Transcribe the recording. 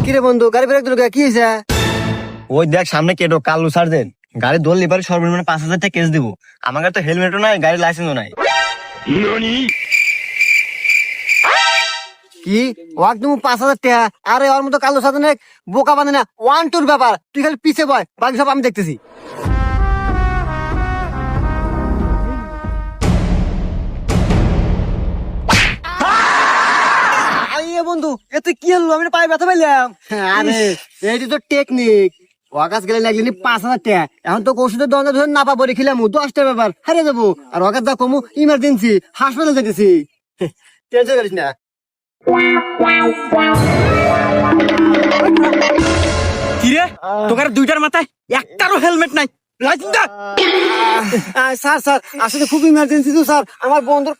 কিরে বন্ধু গাড়ি ব্রেক দিল কি হয়েছে? ওই দেখ সামনে কেটো কালু সার্জেন্ট গাড়ি ধরলে পারে সর্বনিম্ন 5,000 টাকা কেস দিব। আমার কাছে তো হেলমেটও নাই, গাড়ির লাইসেন্সও নাই। কি ওয়াক তুমি 5,000 টাকা? আরে ওর মতো কালো সাথে বোকা বাঁধে না, 1-2 ব্যাপার। তুই খালি পিছে বয়, বাকি সব আমি দেখতেছি। আরে বন্ধু এতে কি হলো? আমি পায়ে ব্যথা পাইলাম। আরে এইটি তো টেকনিক। ওয়াকাস গেলে লাগলি 5,000 টাকা। এখন তো ওষুধের দরজা ধরে না পাবো রেখিলাম 10টা ব্যাপার হারিয়ে যাবো। আর ওয়াকাস দা কমু ইমার্জেন্সি হাসপাতালে যেতেছি। টেনশন করিস না। কিরে তোকার দুইটার মাথায় একটারও হেলমেট নাই, লাইসেন্স দা। স্যার আসলে খুব ইমার্জেন্সি তো স্যার, আমার বন্ধুর